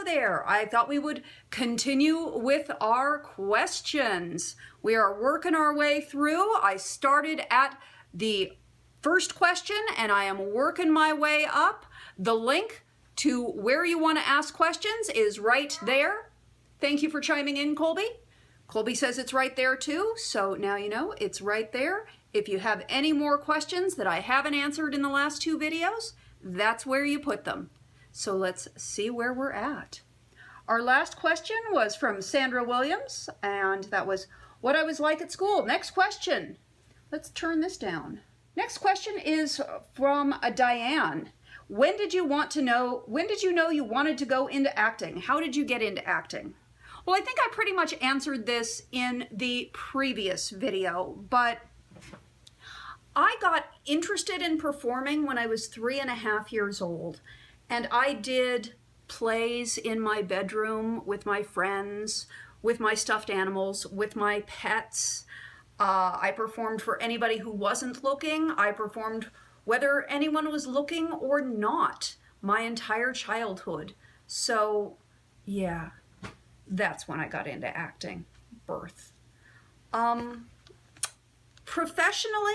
there. I thought we would continue with our questions. We are working our way through. I started at the first question and I am working my way up. The link to where you want to ask questions is right there. Thank you for chiming in, Colby. Colby says it's right there too, so now you know it's right there. If you have any more questions that I haven't answered in the last 2 videos, that's where you put them. So let's see where we're at. Our last question was from Sandra Williams, and that was what I was like at school. Next question. Let's turn this down. Next question is from Diane. When did you know you wanted to go into acting? How did you get into acting? Well, I think I pretty much answered this in the previous video, but I got interested in performing when I was 3.5 years old, and I did plays in my bedroom with my friends, with my stuffed animals, with my pets. I performed for anybody who wasn't looking. I performed whether anyone was looking or not my entire childhood. So, yeah. That's when I got into acting, birth. Professionally,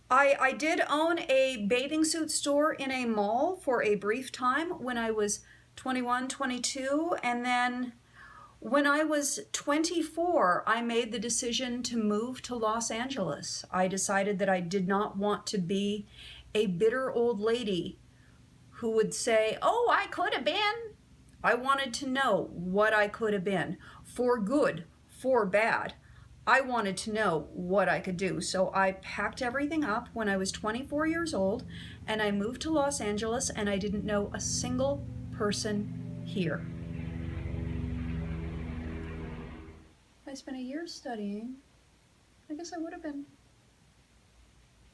I did own a bathing suit store in a mall for a brief time when I was 21, 22, and then when I was 24, I made the decision to move to Los Angeles. I decided that I did not want to be a bitter old lady who would say, oh, I could have been. I wanted to know what I could have been, for good, for bad. I wanted to know what I could do. So I packed everything up when I was 24 years old, and I moved to Los Angeles, and I didn't know a single person here. I spent a year studying. I guess I would have been.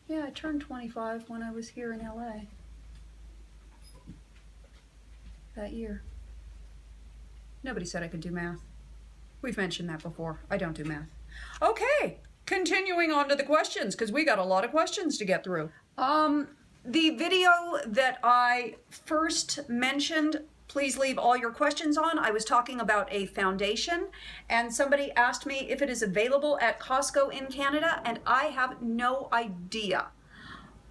Yeah, I turned 25 when I was here in LA. That year. Nobody said I could do math. We've mentioned that before. I don't do math. Okay, continuing on to the questions, because we got a lot of questions to get through. The video that I first mentioned, please leave all your questions on. I was talking about a foundation, and somebody asked me if it is available at Costco in Canada, and I have no idea.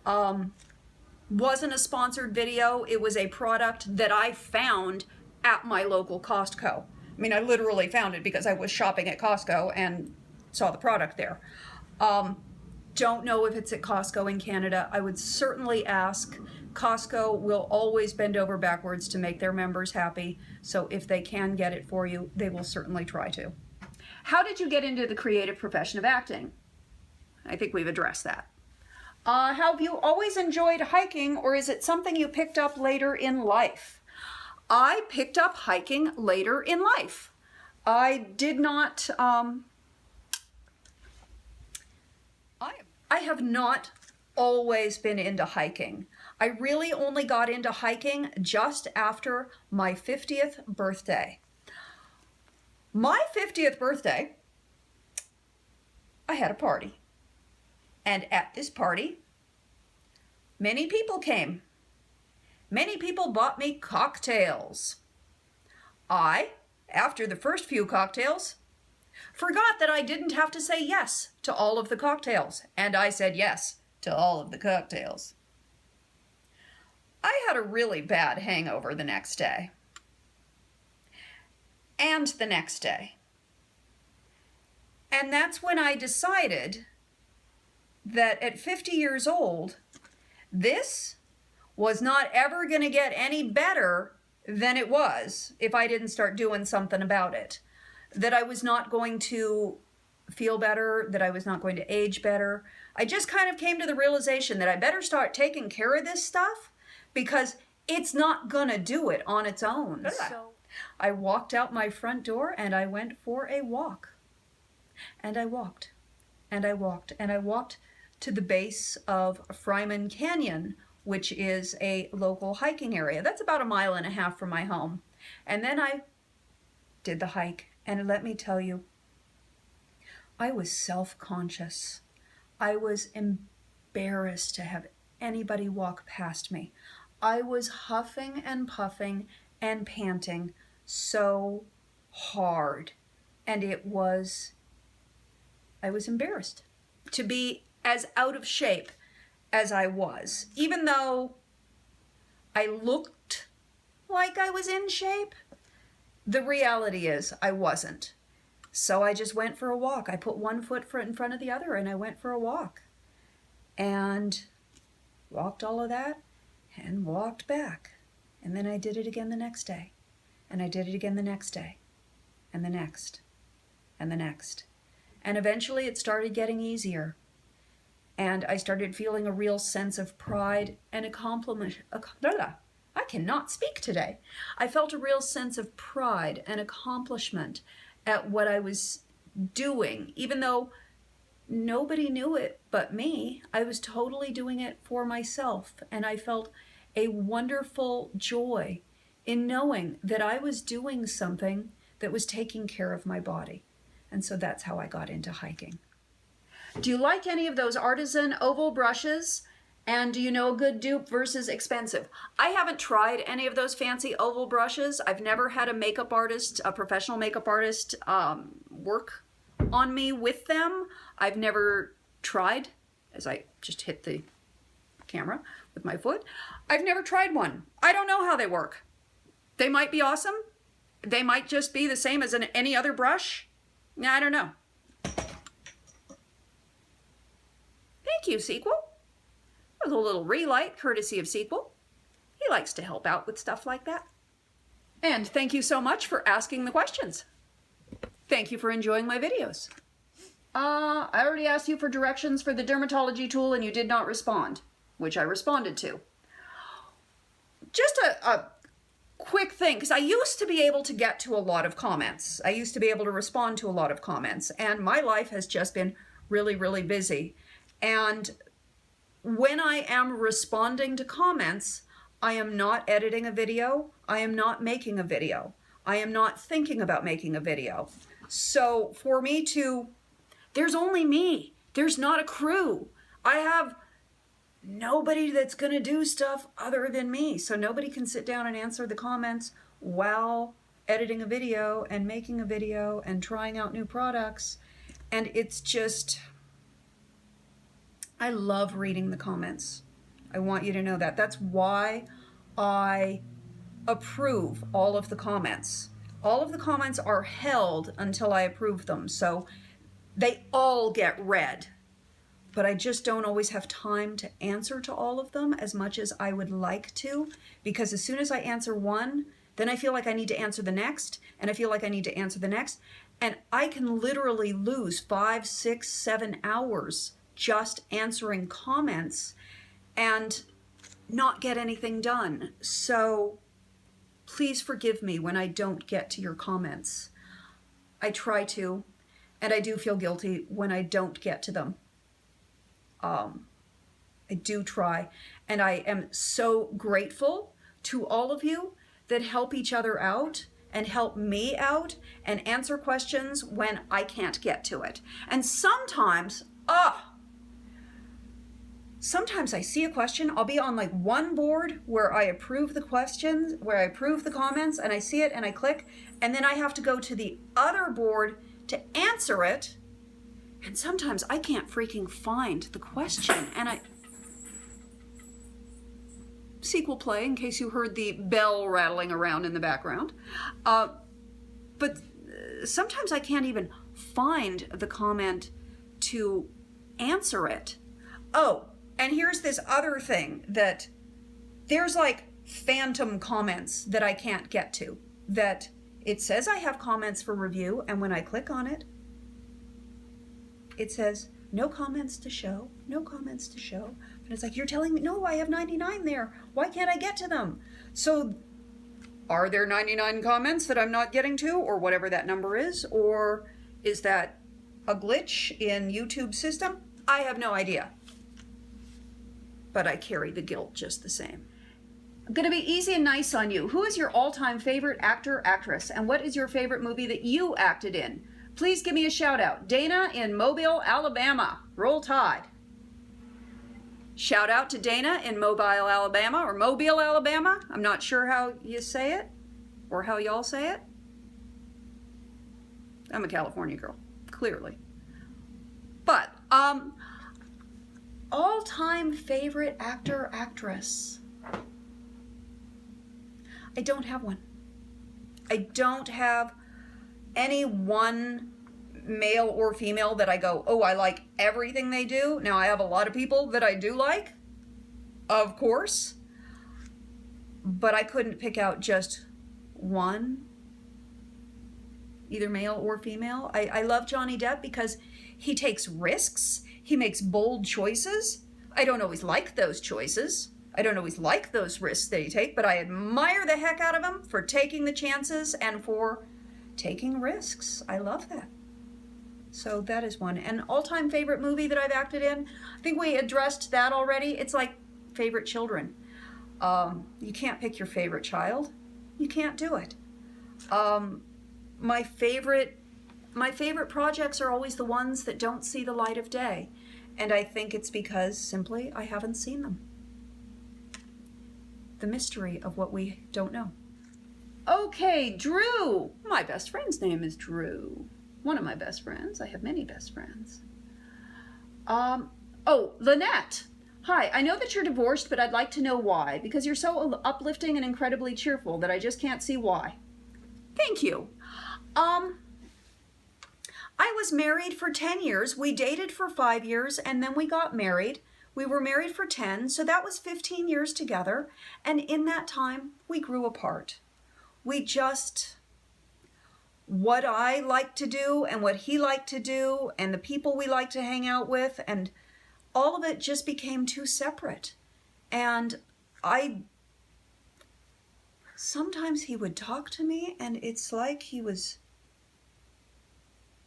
Wasn't a sponsored video. It was a product that I found at my local Costco. I mean, I literally found it because I was shopping at Costco and saw the product there. Don't know if it's at Costco in Canada. I would certainly ask. Costco will always bend over backwards to make their members happy. So if they can get it for you, they will certainly try to. How did you get into the creative profession of acting? I think we've addressed that. Have you always enjoyed hiking, or is it something you picked up later in life? I picked up hiking later in life. I did not, I have not always been into hiking. I really only got into hiking just after my 50th birthday. My 50th birthday, I had a party. And at this party, many people came. Many people bought me cocktails. I, after the first few cocktails, forgot that I didn't have to say yes to all of the cocktails, and I said yes to all of the cocktails. I had a really bad hangover the next day. And the next day. And that's when I decided that at 50 years old, this was not ever going to get any better than it was if I didn't start doing something about it. That I was not going to feel better, that I was not going to age better. I just kind of came to the realization that I better start taking care of this stuff because it's not going to do it on its own. So I walked out my front door and I went for a walk. And I walked, and I walked, and I walked to the base of Fryman Canyon, which is a local hiking area. That's about 1.5 miles from my home. And then I did the hike, and let me tell you, I was self-conscious. I was embarrassed to have anybody walk past me. I was huffing and puffing and panting so hard. And I was embarrassed to be as out of shape as I was. Even though I looked like I was in shape, the reality is I wasn't. So I just went for a walk. I put one foot in front of the other and I went for a walk. And walked all of that and walked back. And then I did it again the next day. And I did it again the next day. And the next. And the next. And eventually it started getting easier. And I started feeling a real sense of pride and accomplishment. I cannot speak today. I felt a real sense of pride and accomplishment at what I was doing. Even though nobody knew it but me, I was totally doing it for myself. And I felt a wonderful joy in knowing that I was doing something that was taking care of my body. And so that's how I got into hiking. Do you like any of those artisan oval brushes? And do you know a good dupe versus expensive? I haven't tried any of those fancy oval brushes. I've never had a makeup artist, a professional makeup artist, work on me with them. I've never tried, as I just hit the camera with my foot. I've never tried one. I don't know how they work. They might be awesome. They might just be the same as any other brush. I don't know. Thank you, Sequel. That was a little relight, courtesy of Sequel. He likes to help out with stuff like that. And thank you so much for asking the questions. Thank you for enjoying my videos. I already asked you for directions for the dermatology tool and you did not respond, which I responded to. Just a quick thing, because I used to be able to get to a lot of comments. I used to be able to respond to a lot of comments, and my life has just been really, really busy. And when I am responding to comments, I am not editing a video. I am not making a video. I am not thinking about making a video. So for me to, there's only me. There's not a crew. I have nobody that's going to do stuff other than me. So nobody can sit down and answer the comments while editing a video and making a video and trying out new products. And it's just, I love reading the comments. I want you to know that. That's why I approve all of the comments. All of the comments are held until I approve them. So they all get read. But I just don't always have time to answer to all of them as much as I would like to. Because as soon as I answer one, then I feel like I need to answer the next. And I feel like I need to answer the next. And I can literally lose 5, 6, 7 hours just answering comments and not get anything done. So please forgive me when I don't get to your comments. I try to, and I do feel guilty when I don't get to them. I do try, and I am so grateful to all of you that help each other out and help me out and answer questions when I can't get to it. And sometimes I see a question, I'll be on like one board where I approve the questions, where I approve the comments, and I see it and I click, and then I have to go to the other board to answer it. And sometimes I can't freaking find the question. And sequel play, in case you heard the bell rattling around in the background. But sometimes I can't even find the comment to answer it. Oh, and here's this other thing, that there's like phantom comments that I can't get to. That it says I have comments for review, and when I click on it, it says, no comments to show, no comments to show. And it's like, you're telling me, no, I have 99 there. Why can't I get to them? So are there 99 comments that I'm not getting to, or whatever that number is? Or is that a glitch in YouTube's system? I have no idea. But I carry the guilt just the same. I'm gonna be easy and nice on you. Who is your all-time favorite actor, actress? And what is your favorite movie that you acted in? Please give me a shout out. Dana in Mobile, Alabama. Roll Tide. Shout out to Dana in Mobile, Alabama, or Mobile, Alabama. I'm not sure how you say it. or how y'all say it. I'm a California girl, clearly. But, all-time favorite actor, actress. I don't have one. I don't have any one male or female that I go, oh, I like everything they do. Now, I have a lot of people that I do like, of course, but I couldn't pick out just one, either male or female. I love Johnny Depp because he takes risks. He makes bold choices. I don't always like those choices. I don't always like those risks that he takes, but I admire the heck out of him for taking the chances and for taking risks. I love that. So that is one. And all-time favorite movie that I've acted in, I think we addressed that already. It's like favorite children. You can't pick your favorite child. You can't do it. My favorite projects are always the ones that don't see the light of day. And I think it's because simply I haven't seen them. The mystery of what we don't know. Okay, Drew. My best friend's name is Drew. One of my best friends. I have many best friends. Oh, Lynette. Hi, I know that you're divorced, but I'd like to know why. Because you're so uplifting and incredibly cheerful that I just can't see why. Thank you. I was married for 10 years. We dated for 5 years, and then we got married. We were married for 10, so that was 15 years together. And in that time, we grew apart. We just, what I liked to do and what he liked to do and the people we liked to hang out with, and all of it just became too separate. And sometimes he would talk to me and it's like he was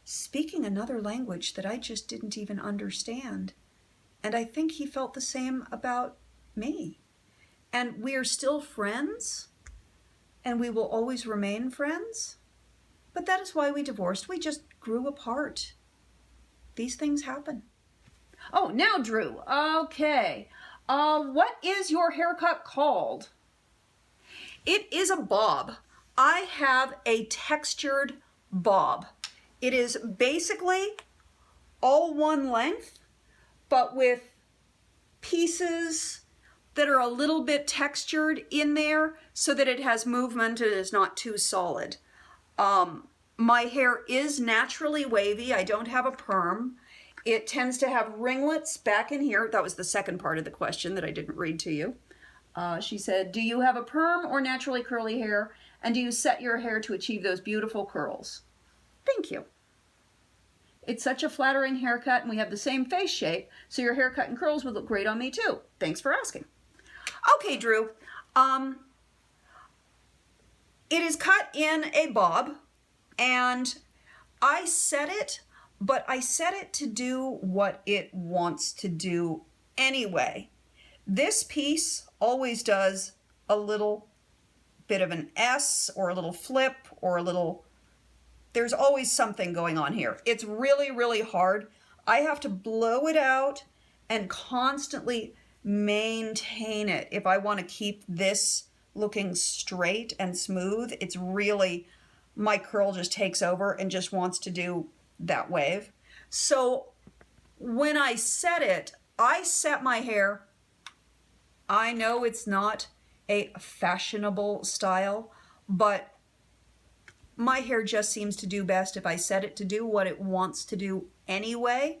speaking another language that I just didn't even understand. And I think he felt the same about me. And we are still friends, and we will always remain friends. But that is why we divorced. We just grew apart. These things happen. Oh, now Drew. Okay. What is your haircut called? It is a bob. I have a textured bob. It is basically all one length, but with pieces that are a little bit textured in there so that it has movement and is not too solid. My hair is naturally wavy. I don't have a perm. It tends to have ringlets back in here. That was the second part of the question that I didn't read to you. She said, do you have a perm or naturally curly hair? And do you set your hair to achieve those beautiful curls? Thank you. It's such a flattering haircut, and we have the same face shape, so your haircut and curls would look great on me too. Thanks for asking. Okay, Drew. It is cut in a bob, and I set it, but I set it to do what it wants to do anyway. This piece always does a little bit of an S or a little flip or a little... There's always something going on here. It's really, really hard. I have to blow it out and constantly maintain it. If I want to keep this looking straight and smooth, it's really, my curl just takes over and just wants to do that wave. So when I set it, I set my hair. I know it's not a fashionable style, but my hair just seems to do best if I set it to do what it wants to do anyway.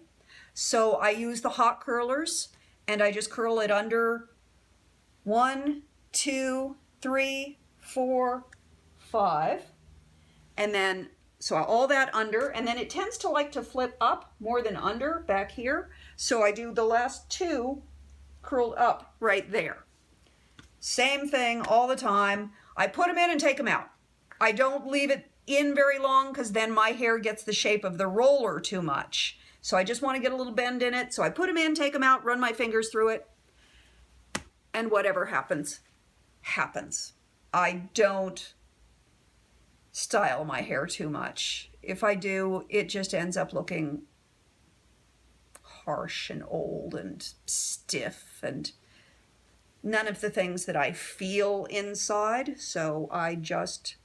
So I use the hot curlers and I just curl it under 1, 2, 3, 4, 5. And then, so all that under, and then it tends to like to flip up more than under back here. So I do the last 2 curled up right there. Same thing all the time. I put them in and take them out. I don't leave it in very long because then my hair gets the shape of the roller too much. So I just want to get a little bend in it. So I put them in, take them out, run my fingers through it, and whatever happens, happens. I don't style my hair too much. If I do, it just ends up looking harsh and old and stiff and none of the things that I feel inside. So I just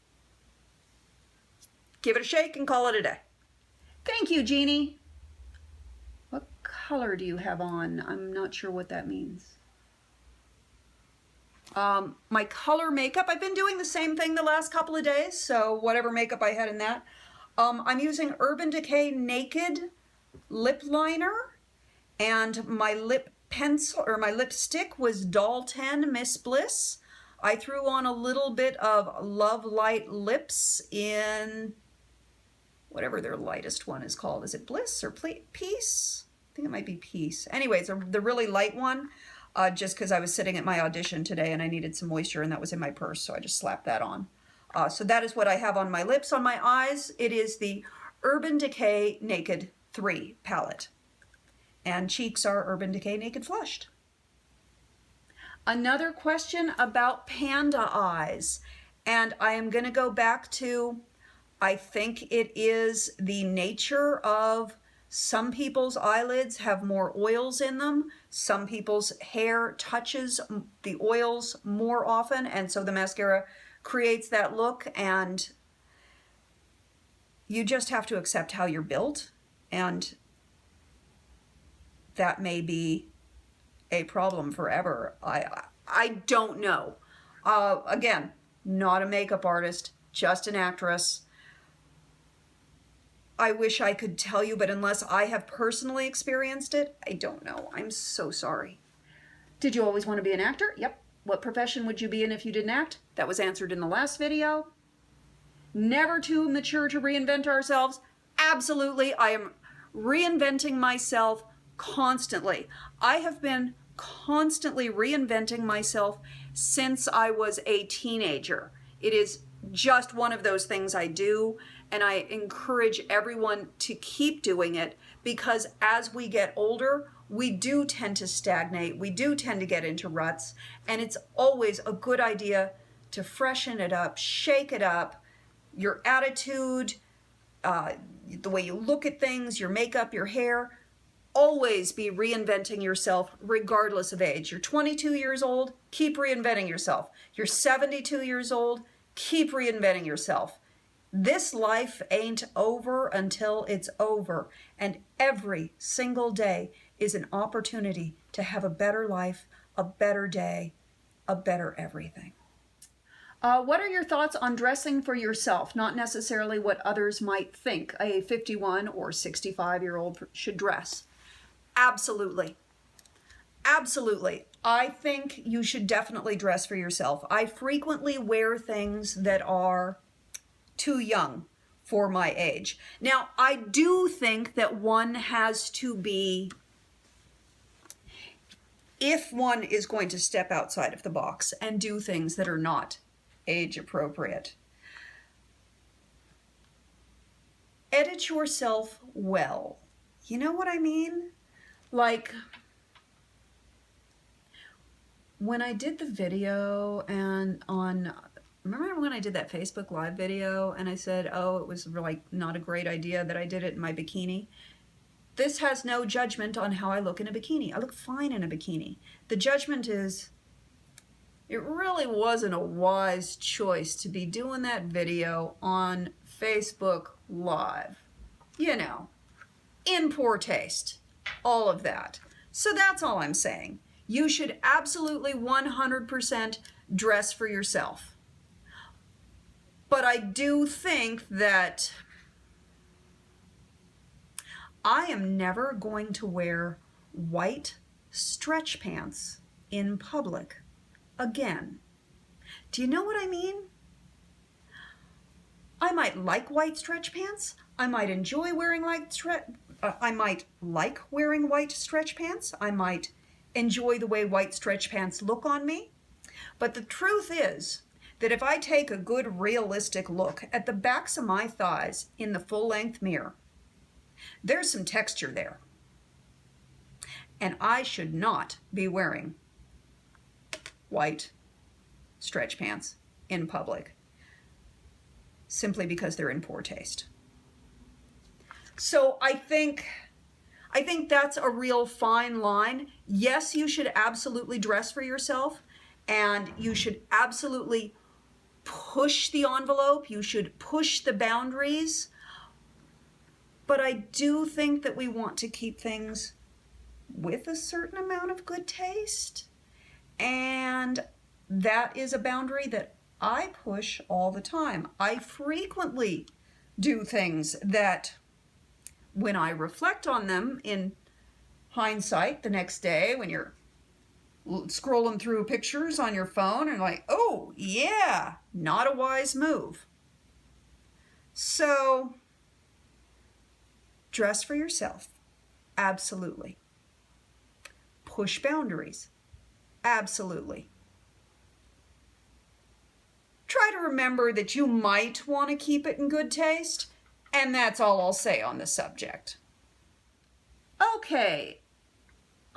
give it a shake and call it a day. Thank you, Jeannie. What color do you have on? I'm not sure what that means. My color makeup, I've been doing the same thing the last couple of days, so whatever makeup I had in that. I'm using Urban Decay Naked Lip Liner, and my lip pencil, or my lipstick, was Doll 10 Miss Bliss. I threw on a little bit of Love Light Lips in whatever their lightest one is called. Is it Bliss or Peace? I think it might be Peace. Anyways, the really light one. Just because I was sitting at my audition today and I needed some moisture, and that was in my purse, so I just slapped that on. So that is what I have on my lips. On my eyes, it is the Urban Decay Naked 3 palette. And cheeks are Urban Decay Naked Flushed. Another question about panda eyes. And I am going to go back to, I think it is the nature of some people's eyelids have more oils in them. Some people's hair touches the oils more often, and so the mascara creates that look, and you just have to accept how you're built, and that may be a problem forever. I don't know. Again, not a makeup artist, just an actress. I wish I could tell you, but unless I have personally experienced it, I don't know. I'm so sorry. Did you always want to be an actor? Yep. What profession would you be in if you didn't act? That was answered in the last video. Never too mature to reinvent ourselves? Absolutely. I am reinventing myself constantly. I have been constantly reinventing myself since I was a teenager. It is just one of those things I do, and I encourage everyone to keep doing it, because as we get older, we do tend to stagnate, we do tend to get into ruts, and it's always a good idea to freshen it up, shake it up, your attitude, the way you look at things, your makeup, your hair. Always be reinventing yourself regardless of age. You're 22 years old, keep reinventing yourself. You're 72 years old, keep reinventing yourself. This life ain't over until it's over, and every single day is an opportunity to have a better life, a better day, a better everything. What are your thoughts on dressing for yourself, not necessarily what others might think a 51 or 65-year-old should dress? Absolutely. Absolutely. I think you should definitely dress for yourself. I frequently wear things that are too young for my age. Now, I do think that one has to be, if one is going to step outside of the box and do things that are not age appropriate, edit yourself well. You know what I mean? Like, when I did the video and remember when I did that Facebook Live video and I said, oh, it was like not a great idea that I did it in my bikini? This has no judgment on how I look in a bikini. I look fine in a bikini. The judgment is, it really wasn't a wise choice to be doing that video on Facebook Live. You know, in poor taste, all of that. So that's all I'm saying. You should absolutely 100% dress for yourself. But I do think that I am never going to wear white stretch pants in public again. Do you know what I mean? I might like white stretch pants. I might enjoy wearing I might like wearing white stretch pants. I might enjoy the way white stretch pants look on me. But the truth is that if I take a good realistic look at the backs of my thighs in the full-length mirror, there's some texture there. And I should not be wearing white stretch pants in public simply because they're in poor taste. So I think that's a real fine line. Yes, you should absolutely dress for yourself, and you should absolutely push the envelope, you should push the boundaries, but I do think that we want to keep things with a certain amount of good taste, and that is a boundary that I push all the time. I frequently do things that, when I reflect on them in hindsight the next day, when you're scrolling through pictures on your phone and like, oh yeah, not a wise move. So dress for yourself, absolutely. Push boundaries, absolutely. Try to remember that you might want to keep it in good taste, and that's all I'll say on the subject. Okay.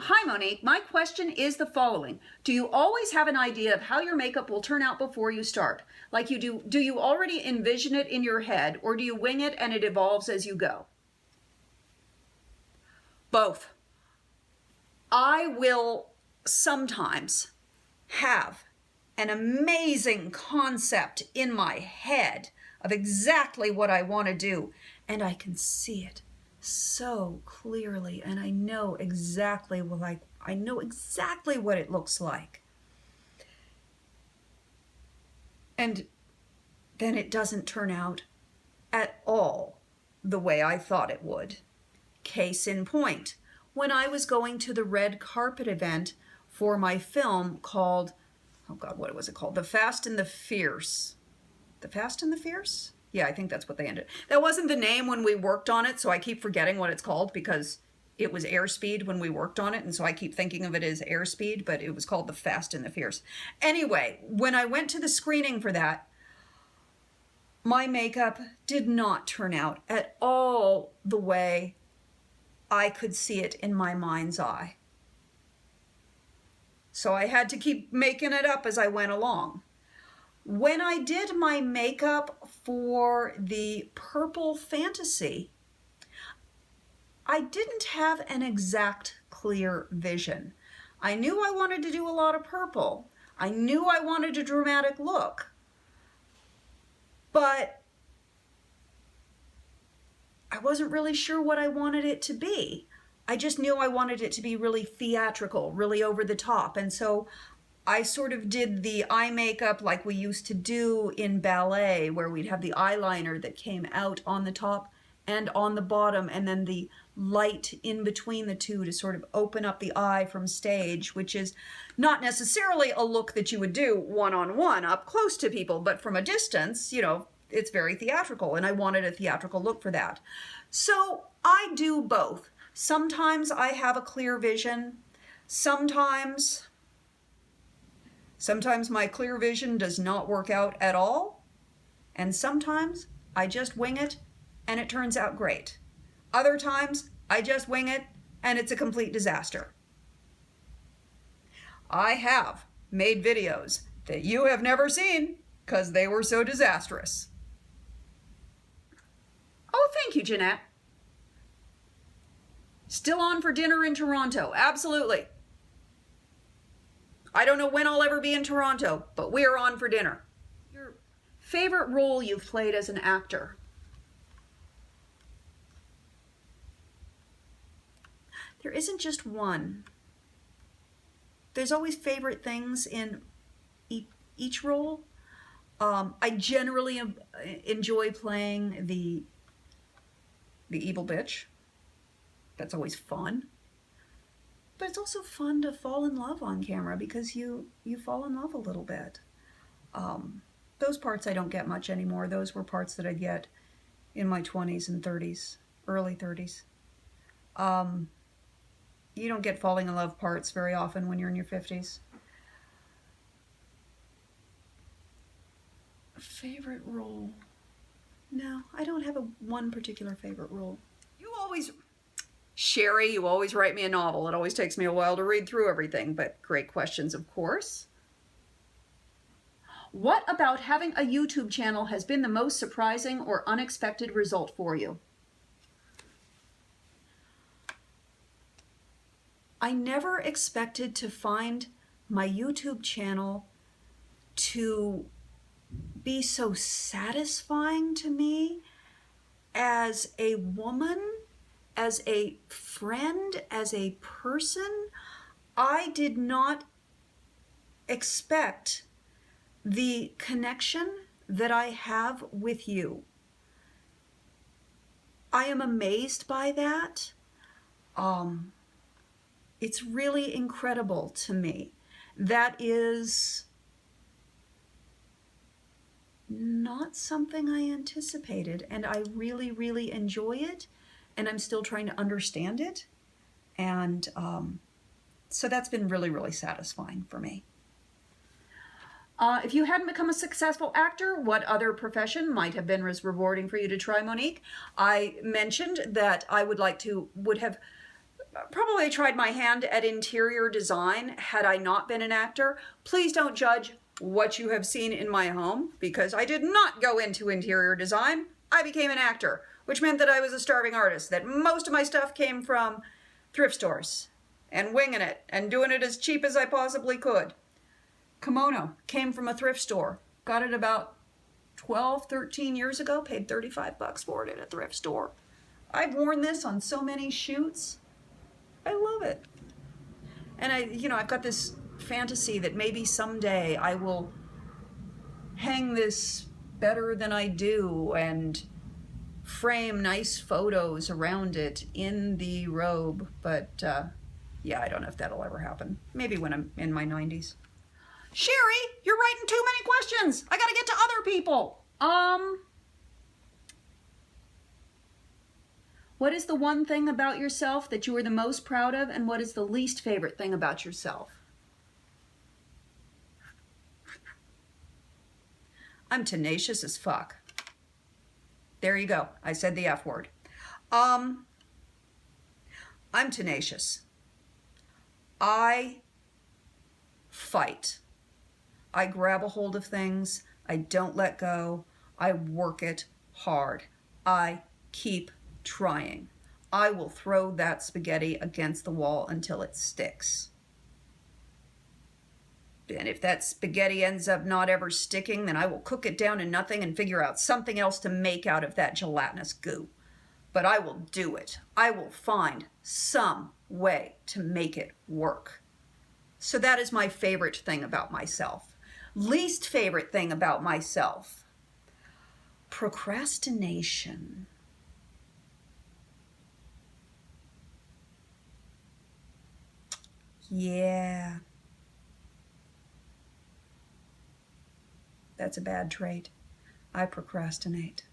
Hi, Monique. My question is the following. Do you always have an idea of how your makeup will turn out before you start? Like you do you already envision it in your head, or do you wing it and it evolves as you go? Both. I will sometimes have an amazing concept in my head of exactly what I want to do, and I can see it so clearly, and I know exactly what I know exactly what it looks like. And then it doesn't turn out at all the way I thought it would. Case in point, when I was going to the red carpet event for my film called, oh God, what was it called? The Fast and the Fierce. The Fast and the Fierce? Yeah, I think that's what they ended. That wasn't the name when we worked on it, so I keep forgetting what it's called because it was Airspeed when we worked on it, and so I keep thinking of it as Airspeed, but it was called The Fast and the Fierce. Anyway, when I went to the screening for that, my makeup did not turn out at all the way I could see it in my mind's eye. So I had to keep making it up as I went along. When I did my makeup for the Purple Fantasy, I didn't have an exact clear vision. I knew I wanted to do a lot of purple. I knew I wanted a dramatic look. But I wasn't really sure what I wanted it to be. I just knew I wanted it to be really theatrical, really over the top. And so I sort of did the eye makeup like we used to do in ballet, where we'd have the eyeliner that came out on the top and on the bottom, and then the light in between the two to sort of open up the eye from stage, which is not necessarily a look that you would do one-on-one up close to people, but from a distance, you know, it's very theatrical, and I wanted a theatrical look for that. So I do both. Sometimes I have a clear vision. Sometimes my clear vision does not work out at all. And sometimes I just wing it and it turns out great. Other times I just wing it and it's a complete disaster. I have made videos that you have never seen because they were so disastrous. Oh, thank you, Jeanette. Still on for dinner in Toronto. Absolutely. I don't know when I'll ever be in Toronto, but we are on for dinner. Your favorite role you've played as an actor? There isn't just one. There's always favorite things in each role. I generally enjoy playing the evil bitch. That's always fun. But it's also fun to fall in love on camera because you fall in love a little bit. Those parts I don't get much anymore. Those were parts that I'd get in my 20s and 30s, early 30s. You don't get falling in love parts very often when you're in your 50s. Favorite role? No, I don't have one particular favorite role. Sherry, you always write me a novel. It always takes me a while to read through everything, but great questions, of course. What about having a YouTube channel has been the most surprising or unexpected result for you? I never expected to find my YouTube channel to be so satisfying to me as a woman, as a friend, as a person. I did not expect the connection that I have with you. I am amazed by that. It's really incredible to me. That is not something I anticipated, and I really, really enjoy it, and I'm still trying to understand it. And so that's been really, really satisfying for me. If you hadn't become a successful actor, what other profession might have been as rewarding for you to try, Monique? I mentioned that I would have probably tried my hand at interior design had I not been an actor. Please don't judge what you have seen in my home, because I did not go into interior design. I became an actor, which meant that I was a starving artist, that most of my stuff came from thrift stores and winging it and doing it as cheap as I possibly could. Kimono came from a thrift store. Got it about 12, 13 years ago. Paid 35 bucks for it at a thrift store. I've worn this on so many shoots. I love it. And I've got this fantasy that maybe someday I will hang this better than I do and frame nice photos around it in the robe. But yeah, I don't know if that'll ever happen. Maybe when I'm in my 90s. Sherry, you're writing too many questions. I gotta get to other people. What is the one thing about yourself that you are the most proud of, and what is the least favorite thing about yourself? I'm tenacious as fuck. There you go. I said the F word. I'm tenacious. I fight. I grab a hold of things. I don't let go. I work it hard. I keep trying. I will throw that spaghetti against the wall until it sticks. And if that spaghetti ends up not ever sticking, then I will cook it down to nothing and figure out something else to make out of that gelatinous goo. But I will do it. I will find some way to make it work. So that is my favorite thing about myself. Least favorite thing about myself: procrastination. Yeah. That's a bad trait. I procrastinate.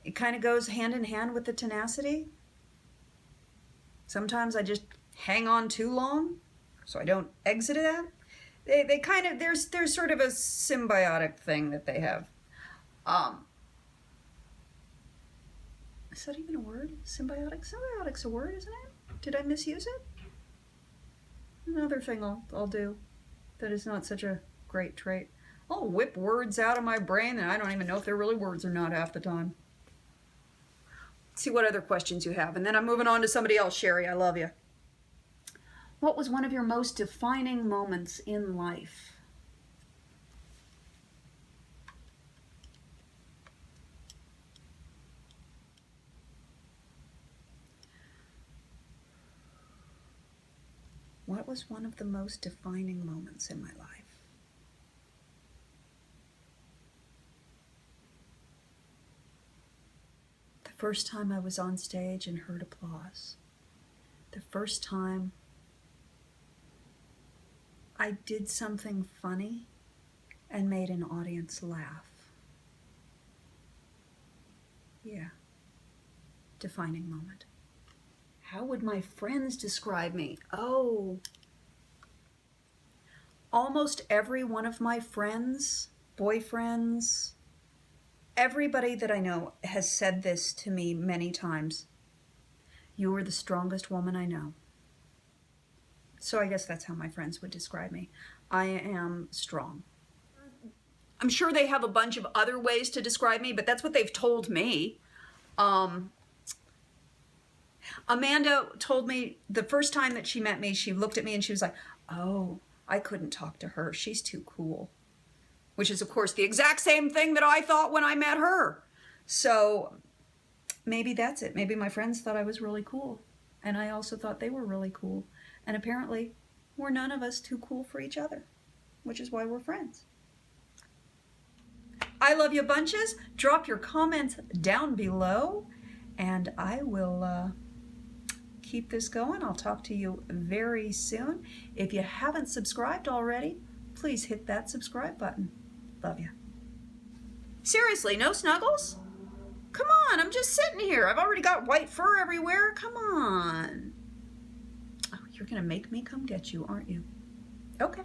It kind of goes hand in hand with the tenacity. Sometimes I just hang on too long, so I don't exit it. They kind of, there's sort of a symbiotic thing that they have. Is that even a word? Symbiotic? Symbiotic's a word, isn't it? Did I misuse it? Another thing I'll do that is not such a great trait. I'll whip words out of my brain and I don't even know if they're really words or not half the time. Let's see what other questions you have, and then I'm moving on to somebody else. Sherry, I love you. What was one of your most defining moments in life? What was one of the most defining moments in my life? The first time I was on stage and heard applause. The first time I did something funny and made an audience laugh. Yeah, defining moment. How would my friends describe me? Oh, almost every one of my friends, boyfriends, everybody that I know has said this to me many times. You are the strongest woman I know. So I guess that's how my friends would describe me. I am strong. I'm sure they have a bunch of other ways to describe me, but that's what they've told me. Amanda told me the first time that she met me, she looked at me and she was like, oh, I couldn't talk to her. She's too cool. which is, of course, the exact same thing that I thought when I met her. So maybe that's it. Maybe my friends thought I was really cool, and I also thought they were really cool. And apparently, we're none of us too cool for each other, which is why we're friends. I love you bunches. Drop your comments down below, and I will keep this going. I'll talk to you very soon. If you haven't subscribed already, please hit that subscribe button. Love you. Seriously, no snuggles? Come on, I'm just sitting here. I've already got white fur everywhere. Come on. Oh, you're gonna make me come get you, aren't you? Okay.